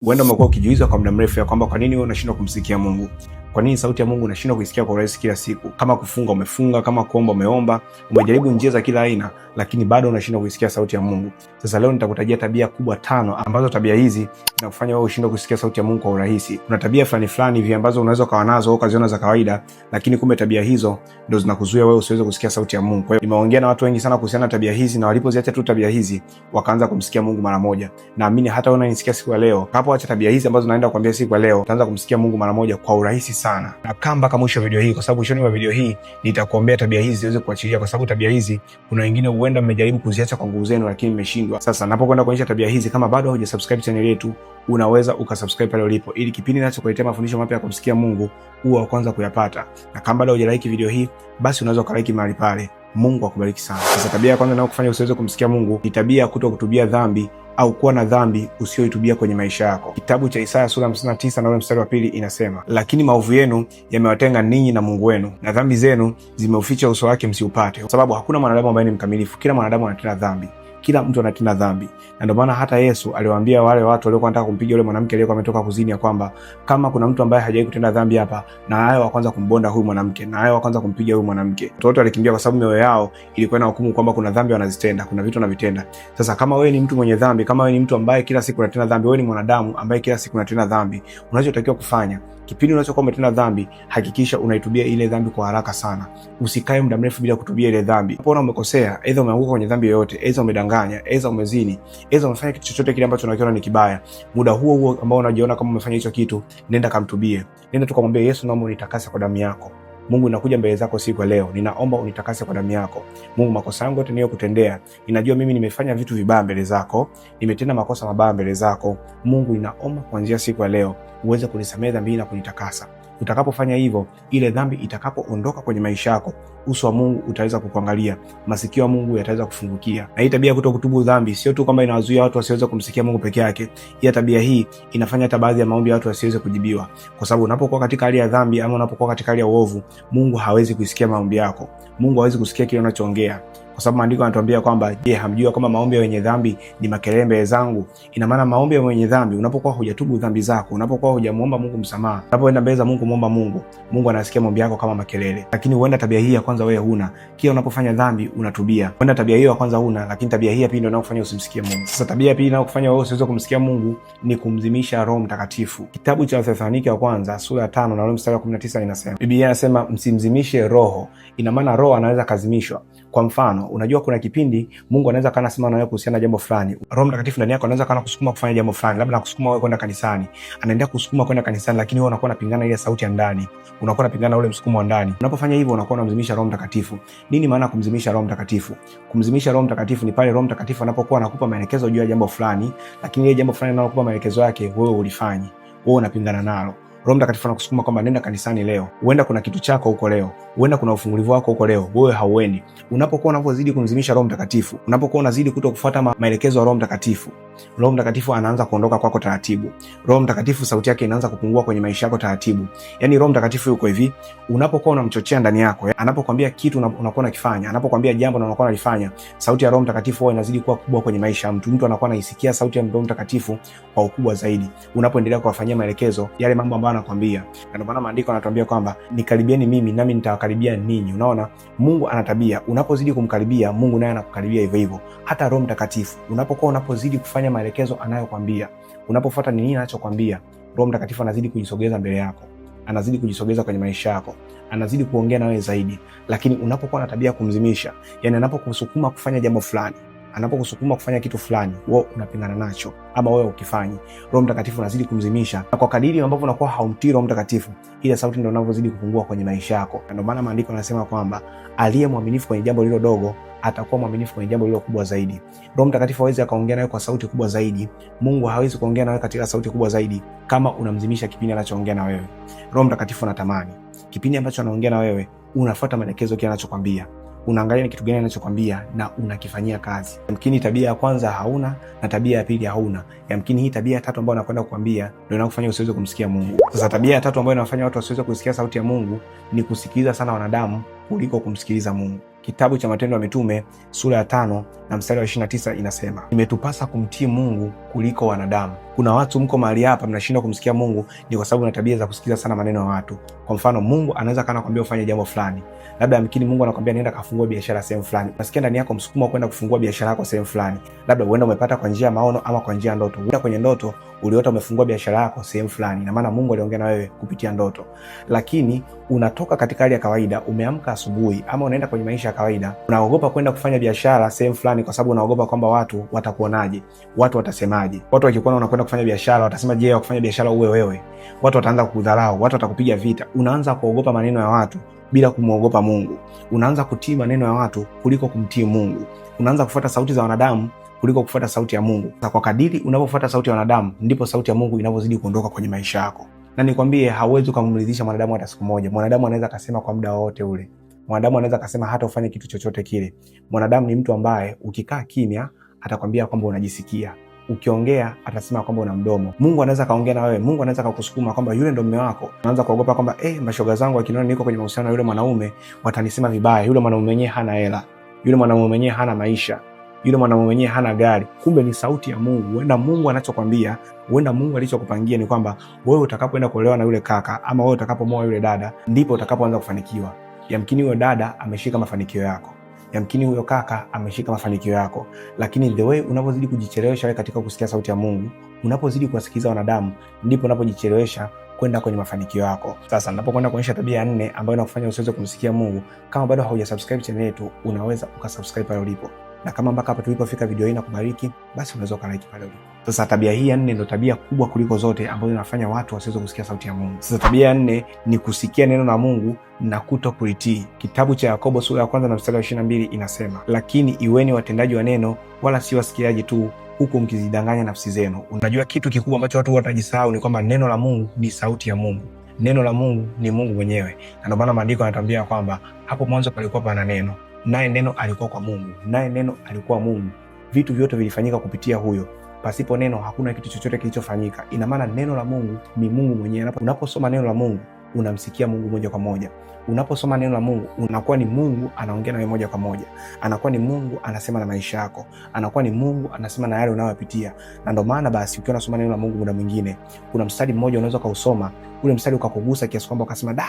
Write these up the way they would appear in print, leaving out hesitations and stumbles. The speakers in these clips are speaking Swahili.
Uenda umekuwa ukijiuliza kwa muda mrefu ya kwamba kwa nini wewe unashindwa kumsikia Mungu? Kwa nini sauti ya Mungu unashindwa kuisikia kwa urahisi kila siku? Kama kufunga umefunga, kama kuomba umeomba, umejaribu njia za kila aina, lakini bado unashindwa kuisikia sauti ya Mungu. Sasa leo nitakutajia tabia kubwa 5 ambazo tabia hizi zinakufanya wewe ushindwe kusikia sauti ya Mungu kwa urahisi. Kuna tabia fulani hivi ambazo unaweza kuwa nazo au ukaziona za kawaida, lakini kumbe tabia hizo ndio zinakuzuia wewe usiweze kusikia sauti ya Mungu. Kwa hiyo nimeongea na watu wengi sana kuhusiana na tabia hizi, na walipoziacha tu tabia hizi wakaanza kumsikia Mungu mara moja. Naamini hata wewe unanisikia siku ya leo, hapo acha tabia hizi ambazo naenda kukuambia siku ya leo, utaanza kumsikia Mungu mara moja kwa urahisi sana. Na kama mpaka mwisho wa video hii, kwa sababu mwishoni mwa video hii nitakuombea tabia hizi ziweze kuachilia, kwa sababu tabia hizi kuna wengine huenda mmejaribu kuziacha kwa nguvu zenu lakini mmeshindwa. Sasa napokwenda kuonyesha tabia hizi, kama bado hujasubscribe channel yetu, unaweza ukasubscribe pale ulipo, ili kipindi ninachokuletea mafundisho mapya ya kumsikia Mungu uwe wa kwanza kuyapata. Na kama bado hujalike video hii, basi unaweza ukalike mahali pale. Mungu akubariki sana. Sasa tabia ya kwanza inayokufanya usiweze kumsikia Mungu ni tabia ya kutokutubia dhambi au kuwa na dhambi usiyoitubia kwenye maisha yako. Kitabu cha Isaya sura 59 na ule mstari wa 2 inasema, lakini maovu yenu yamewatenga ninyi na Mungu wenu, na dhambi zenu zimeuficha uso wake msiupate. Kwa sababu hakuna mwanadamu ambaye ni mkamilifu, kila mwanadamu anatenda dhambi. Kila mtu anatenda dhambi. Na ndio maana hata Yesu aliwaambia wale watu waliokuwa wanataka kumpiga yule mwanamke aliyekuwa ametoka kuzini ya kwamba kama kuna mtu ambaye hajawahi kutenda dhambi hapa, na hao wa kwanza kumbonda huyu mwanamke, na hao wa kwanza kumpiga huyu mwanamke. Watu walikimbia kwa sababu mioyo yao ilikuwa na hukumu kwamba kuna dhambi wanazitenda, kuna vitu wanavitenda. Sasa kama wewe ni mtu mwenye dhambi, kama wewe ni mtu ambaye kila siku unatenda dhambi, wewe ni mwanadamu ambaye kila siku unatenda dhambi, unachotakiwa kufanya kipindi unachokuwa umetenda dhambi, hakikisha unaitubia ile dhambi kwa haraka sana. Usikae muda mrefu bila kutubia ile dhambi. Unapoona umekosea, aidha umeanguka kwenye dhambi yoyote, aidha umedanganya, aidha umezini, aidha umefanya kitu chochote kile ambacho unakiona ni kibaya, muda huo huo ambao unajiona kama umefanya hicho kitu, nenda kamtubie. Nenda tukamwambia Yesu, naomba unitakase kwa damu yako. Mungu, nakuja mbele zako siku ya leo, ninaomba unitakase kwa damu yako. Mungu, makosa yangu yote niliyokutendea, ninajua mimi nimefanya vitu vibaya mbele zako, nimetenda makosa mabaya mbele zako. Mungu, ninaomba kuanzia siku ya leo uweze kunisamehe dhambi na kunitakasa. Utakapofanya hivyo, ile dhambi itakapoondoka kwenye maisha yako, uso wa Mungu utaweza kukuangalia, masikio ya Mungu yataweza kufungukia. Na hii tabia kutokutubu dhambi sio tu kwamba inawazuia watu wasiweze kumsikia Mungu peke yake. Hii tabia hii inafanya hata baadhi ya maombi ya watu wasiweze kujibiwa, kwa sababu unapokuwa katika hali ya dhambi ama unapokuwa katika hali ya uovu, Mungu hawezi kusikia maombi yako. Mungu hawezi kusikia kile unachoongea, kwa sababu maandiko yanatuambia kwamba, je, hamjua kama maombi ya wenye dhambi ni makelele mbele zangu? Ina maana maombi ya wenye dhambi, unapokuwa hujatubu dhambi zako, unapokuwa hujamuomba Mungu msamaha, unapoenda mbele za Mungu muomba Mungu, Mungu anasikia maombi yako kama makelele. Lakini huenda tabia hii ya kwanza wewe huna. Kila unapofanya dhambi unatubia. Huenda tabia hiyo ya kwanza huna, lakini tabia hii ya pili ndio inayokufanya usimsikie Mungu. Sasa tabia ya pili inayokufanya wewe usiweze kumsikia Mungu ni kumzimisha Roho Mtakatifu. Kitabu cha Wathesalonike wa kwanza sura ya 5 na ule mstari wa 19 inasema, Biblia inasema msimzimishe Roho. Ina maana Roho anaweza kazimishwa. Kwa mfano, unajua kuna kipindi Mungu anaweza kana sema na wewe kuhusiana na jambo fulani. Roho Mtakatifu ndani yako anaweza kana kusukuma kufanya jambo fulani, labda anakusukuma wewe kwenda kanisani. Anaendelea kusukuma kwenda kanisani, lakini wewe unakuwa unapingana ile sauti ya ndani. Unakuwa unapingana ule msukumo wa ndani. Unapofanya hivyo unakuwa unamzimisha Roho Mtakatifu. Nini maana kumzimisha Roho Mtakatifu? Kumzimisha Roho Mtakatifu ni pale Roho Mtakatifu anapokuwa anakupa maelekezo juu ya jambo fulani, lakini ile jambo fulani analokupa maelekezo yake wewe ulifanyi. Wewe unapingana nalo. Roho Mtakatifu anakusukuma kwamba nenda kanisani leo. Huenda kuna kitu chako huko leo. Huenda kuna ufungulivu wako huko leo. Wewe hauendi. Unapokuwa unapozidi kumzimisha Roho Mtakatifu, unapokuwa unazidi kutokufuata maelekezo ya Roho Mtakatifu, Roho Mtakatifu anaanza kuondoka kwako taratibu. Roho Mtakatifu sauti yake inaanza kupungua kwenye maisha yako taratibu. Yaani Roho Mtakatifu yuko hivi, unapokuwa unamchochea ndani yako, anapokuambia kitu unakuwa unakifanya, anapokuambia jambo na unakuwa unalifanya, sauti ya Roho Mtakatifu huwa inazidi kuwa kubwa kwenye maisha ya mtu. Mtu anakuwa anaisikia sauti ya Roho Mtakatifu kwa ukubwa zaidi unapoendelea kuwafanyia maelekezo yale mambo ambayo anakuambia. Na ndio maana maandiko yanatuambia kwamba nikaribieni mimi nami nitawakaribia ninyi. Unaona, Mungu ana tabia, unapozidi kumkaribia Mungu naye anakukaribia hivyo hivyo. Hata Roho Mtakatifu unapozidi kufanya maelekezo anayokuambia, unapofuata nini anachokwambia, Roho Mtakatifu anazidi kujisogeza mbele yako, anazidi kujisogeza kwenye maisha yako, anazidi kuongea na wewe zaidi. Lakini unapokuwa na tabia kumzimisha, yani anapokusukuma kufanya jambo fulani, anapokusukuma kufanya kitu fulani, wewe unapingana nacho ama wewe ukifanyi, Roho Mtakatifu anazidi kumzimisha. Na kwa kadiri ambavyo unakuwa haumtii Roho Mtakatifu, ile sauti ndio inavyozidi kupungua kwenye maisha yako. Ndio maana maandiko yanasema kwamba aliye mwaminifu kwenye jambo lilo dogo atakuwa mwaminifu kwenye jambo lilo kubwa zaidi. Roho Mtakatifu hawezi akaongea nawe kwa sauti kubwa zaidi. Mungu hawezi kuongea nawe katika sauti kubwa zaidi kama unamzimisha kipindi anachoongea na wewe. Roho Mtakatifu anatamani kipindi ambacho anaongea na wewe unafuata maelekezo kile anachokwambia. Unaangalia ni kitu gani anachokwambia na unakifanyia kazi. Yamkini tabia ya kwanza hauna na tabia ya pili hauna. Yamkini hii tabia ya tatu ambayo anakwenda kukwambia ndio inakufanya usiweze kumsikia Mungu. Sasa tabia ya tatu ambayo inafanya watu wasiweze kusikia sauti ya Mungu ni kusikiliza sana wanadamu kuliko kumsikiliza Mungu. Kitabu cha Matendo ya Mitume sura ya 5 na mstari wa 29 inasema, imetupasa kumtii Mungu kuliko wanadamu. Kuna watu mko mahali hapa mnashindwa kumsikia Mungu ni kwa sababu na tabia za kusikiza sana maneno ya watu. Kwa mfano, Mungu anaweza kana kwambia ufanye jambo fulani. Labda amkini Mungu anakuambia nenda kafungua biashara sehemu fulani. Unasikia ndani yako msukumo kwenda kufungua biashara yako sehemu fulani. Labda uenda umepata kwa njia ya maono ama kwa njia ya ndoto. Uenda kwenye ndoto uliota umefungua biashara yako sehemu fulani. Na maana Mungu aliongea na wewe kupitia ndoto. Lakini unatoka katika hali ya kawaida, umeamka asubuhi ama unaenda kwenye maisha ya kawaida, unaogopa kwenda kufanya biashara sehemu fulani kwa sababu unaogopa kwamba watu watakuonaje, watu watasemaje. Watu wakikuona unakwenda kufanya biashara watasema je, wakufanya biashara uwe wewe? Watu wataanza kukudharau, watu watakupiga vita. Unaanza kuogopa maneno ya watu bila kumuogopa Mungu. Unaanza kutii maneno ya watu kuliko kumtii Mungu. Unaanza kufuata sauti za wanadamu kuliko kufuata sauti ya Mungu. Na kwa kadiri unapofuata sauti ya wanadamu, ndipo sauti ya Mungu inavyozidi kuondoka kwenye maisha yako. Na nikwambie, hauwezi kumridhisha mwanadamu hata siku moja. Mwanadamu anaweza akasema kwa muda wote ule. Mwanadamu anaweza akasema hata ufanye kitu chochote kile. Mwanadamu ni mtu ambaye ukikaa kimya atakwambia kwamba unajisikia. Ukiongea atasema kwamba una mdomo. Mungu anaweza kaongea na wewe. Mungu anaweza kukusukuma kwamba yule ndo mume wako. Unaanza kuogopa kwamba mashoga zangu wakiniona niko kwenye mahusiano na yule mwanaume watanisema vibaya. Yule mwanaume mwenyewe hana hela. Yule mwanaume mwenyewe hana maisha. Yule mwanaume mwenyewe hana gari. Kumbe ni sauti ya Mungu. Huenda Mungu anachokwambia, huenda Mungu alichokupangia ni kwamba wewe utakapoenda kuolewa na yule kaka ama wewe utakapomoa yule dada, ndipo utakapoanza kufanikiwa. Yamkini huyo dada ameshika mafanikio yako. Yamkini huyo kaka ameshika mafanikio yako. Lakini the way unapozidi kujichelewesha wewe katika kusikia sauti ya Mungu, unapozidi kuwasikiliza wanadamu, ndipo unapojichelewesha kwenda kwenye mafanikio yako. Sasa ninapokwenda kuonyesha tabia ya 4 ambayo inakufanya usiweze kumsikia Mungu, kama bado haujasubscribe channel yetu, unaweza ukasubscribe pale ulipo. Na kama mpaka hapa tulipofika video hii na kubariki, basi unaweza ukalike pale ulipo. Sasa tabia hii ya 4 ndio tabia kubwa kuliko zote ambayo inafanya watu wasiweze kusikia sauti ya Mungu. Sasa tabia ya 4 ni kusikia neno la Mungu na kutokulitii. Kitabu cha Yakobo sura ya 1 na mstari wa 22 inasema, lakini iweni watendaji wa neno wala si wasikiaji tu, huku mkizidanganya nafsi zenu. Unajua kitu kikubwa ambacho watu watajisahau ni kwamba neno la Mungu ni sauti ya Mungu. Neno la Mungu ni Mungu mwenyewe. Na ndio maana maandiko yanatuambia kwamba hapo mwanzo palikuwa pana neno, naye neno alikuwa kwa Mungu, naye neno alikuwa Mungu. Vitu vyote vilifanyika kupitia huyo. Pasipo neno hakuna kitu chochote kilichofanyika. Ina maana neno la Mungu ni Mungu mwenyewe. Unaposoma neno la Mungu unamsikia Mungu moja kwa moja. Unaposoma neno la Mungu unakuwa ni Mungu anaongea na wewe moja kwa moja. Anakuwa ni Mungu anasema na maisha yako. Anakuwa ni Mungu anasema na yale unayopitia. Na ndio maana basi ukiwa unasoma neno la Mungu muda mwingine, kuna mstari mmoja unaweza kausoma, ule mstari ukakugusa kiasi kwamba ukasema,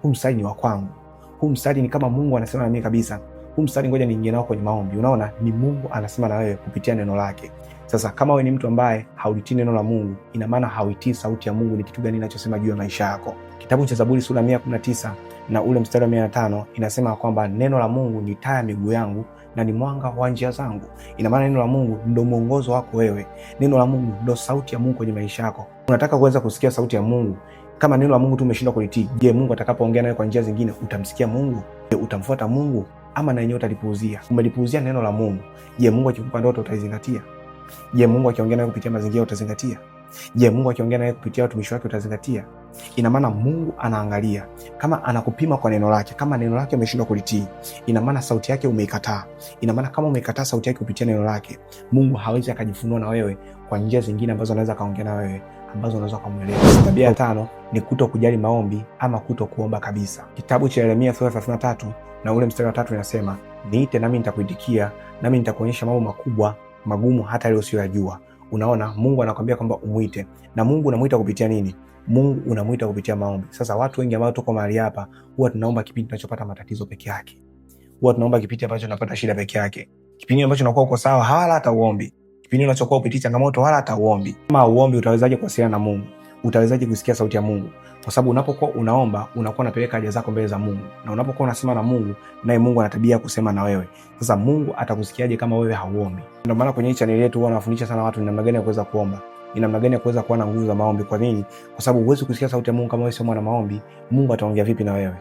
huu mstari ni wa kwangu. Huu mstari ni kama Mungu anasema na mimi kabisa. Huu mstari ngoja niingie nao kwenye maombi. Unaona, ni Mungu anasema na wewe kupitia neno lake. Sasa kama wewe ni mtu ambaye haulitii neno la Mungu, ina maana hauitii sauti ya Mungu ni kitu gani inachosema juu ya maisha yako. Kitabu cha Zaburi sura 119 na ule mstari wa 105 inasema kwamba neno la Mungu ni taa ya miguu yangu na ni mwanga wa njia zangu. Ina maana neno la Mungu ndio mwongozo wako wewe. Neno la Mungu ndio sauti ya Mungu kwenye maisha yako. Unataka kuweza kusikia sauti ya Mungu? Kama neno la Mungu tu umeshindwa kulitii, je, Mungu atakapoongea nawe kwa njia zingine utamsikia Mungu? Je, utamfuata Mungu ama na yenyewe utalipuuzia? Umelipuuzia neno la Mungu. Je, Mungu akikupa ndoto utaizingatia? Je, Mungu akiongea nawe kupitia mazingira utazingatia? Je, Mungu akiongea nawe kupitia watumishi wake utazingatia? Ina maana Mungu anaangalia. Kama anakupima kwa neno lake, kama neno lake umeshindwa kulitii, ina maana sauti yake umeikataa. Ina maana kama umeikataa sauti yake kupitia neno lake, Mungu hawezi akajifunua na wewe kwa njia zingine ambazo anaweza kaongea na wewe, ambazo unaweza kumuelewa. Tabia ya 5 ni kutokujali maombi ama kutokuomba kabisa. Kitabu cha Yeremia sura 33 na ule mstari wa 3 inasema, niite nami nitakuitikia, nami nitakuonyesha mambo makubwa magumu hata leo usiyojua. Unaona, Mungu anakuambia kwamba umuite. Na Mungu unamuita kupitia nini? Mungu unamuita kupitia maombi. Sasa watu wengi ambao tuko mahali hapa huwa tunaomba kipindi tunachopata matatizo peke yake. Huwa tunaomba kipindi ambacho tunapata shida peke yake. Kipindi ambacho unakuwa uko sawa wala hata uombi. Kipindi unachokuwa upitia changamoto wala hata uombi. Kama uombi utawezaje kuwasiliana na Mungu? Utawezaje kusikia sauti ya Mungu? Kwa sababu unapokuwa unaomba unakuwa unapeleka haja zako mbele za Mungu. Na unapokuwa unasema na Mungu, naye Mungu ana tabia kusema na wewe. Sasa Mungu atakusikiaje kama wewe hauombi? Ndio maana kwenye channel yetu huwa nafundisha sana watu ni namna gani ya kuweza kuomba. Ni namna gani ya kuweza kuwa na nguvu za maombi. Kwa nini? Kwa sababu huwezi kusikia sauti ya Mungu kama wewe sio mwana maombi. Mungu ataongea vipi na wewe?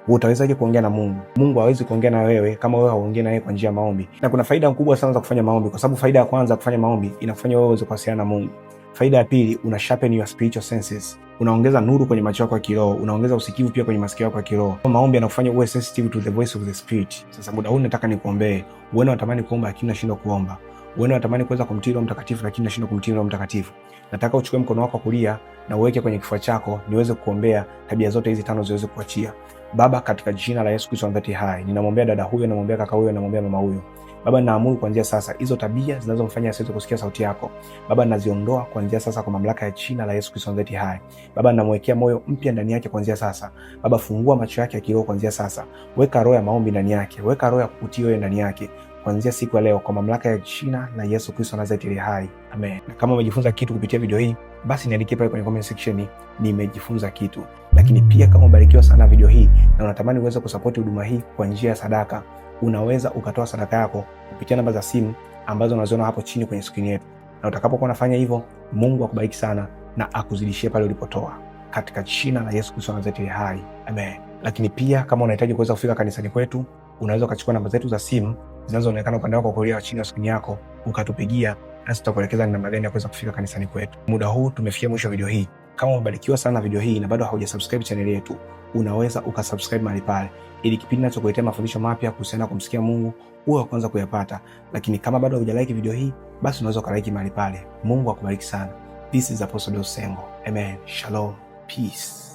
Utawezaje kuongea na Mungu? Mungu hawezi kuongea na wewe kama wewe hauongei na yeye kwa njia ya maombi. Na kuna faida kubwa sana za kufanya maombi, kwa sababu faida ya kwanza kufanya maombi inakufanya wewe uweze kuwasiliana na Mungu. Faida ya pili, una sharpen your spiritual senses. Unaongeza nuru kwenye macho yako ya kiroho, unaongeza usikivu pia kwenye masikio yako ya kiroho. Maombi yanakufanya uwe sensitive to the voice of the spirit. Sasa muda huu nataka nikuombee. Wewe unatamani kuomba lakini unashindwa kuomba. Wewe unatamani kuweza kumtii Roho Mtakatifu lakini unashindwa kumtii Roho Mtakatifu. Nataka uchukue mkono wako kulia na uweke kwenye kifua chako niweze kuombea tabia zote hizi 5 ziweze kuachia. Baba, katika jina la Yesu Kristo Nazareti hai, ninamwombea dada huyo, ninamwombea kaka huyo, ninamwombea mama huyo. Baba, ninaamuru kuanzia sasa hizo tabia zinazomfanya asiweze kusikia sauti yako, Baba, naziondoa kuanzia sasa kwa mamlaka ya jina la Yesu Kristo Nazareti hai. Baba, ninamwekea moyo mpya ndani yake kuanzia sasa. Baba, fungua macho yake ya kiroho kuanzia sasa. Weka roho ya maombi ndani yake, weka roho ya kukutii wewe ndani yake kuanzia siku ya leo kwa mamlaka ya jina la Yesu Kristo Nazareti hai. Amen. Na kama umejifunza kitu kupitia video hii, basi niandikie pale kwenye comment section nimejifunza kitu. Lakini pia kama umebarikiwa sana video hii na unatamani uweze kusupport huduma hii kwa njia ya sadaka, unaweza ukatoa sadaka yako kupitia namba za simu ambazo unaziona hapo chini kwenye screen yetu. Na utakapokuwa unafanya hivyo, Mungu akubariki sana na akuzidishie pale ulipotoa, katika jina la Yesu Kristo Nazareti hai. Amen. Lakini pia kama unahitaji kuweza kufika kanisani kwetu, unaweza ukachukua namba zetu za simu zinazoonekana upande wako kulia chini ya screen yako, ukatupigia nasi tutakuelekeza ni namna gani ya kuweza kufika kanisani kwetu. Muda huu tumefikia mwisho wa video hii. Kama umebarikiwa sana na video hii na bado haujasubscribe channel yetu, unaweza ukasubscribe mahali pale, ili kipindi ninachokuletea mafundisho mapya kuhusiana na kumsikia Mungu uwe wa kwanza kuyapata. Lakini kama bado hujalike video hii, basi unaweza ukalike mahali pale. Mungu akubariki sana. This is Apostle Deusi Sengo. Amen. Shalom. Peace.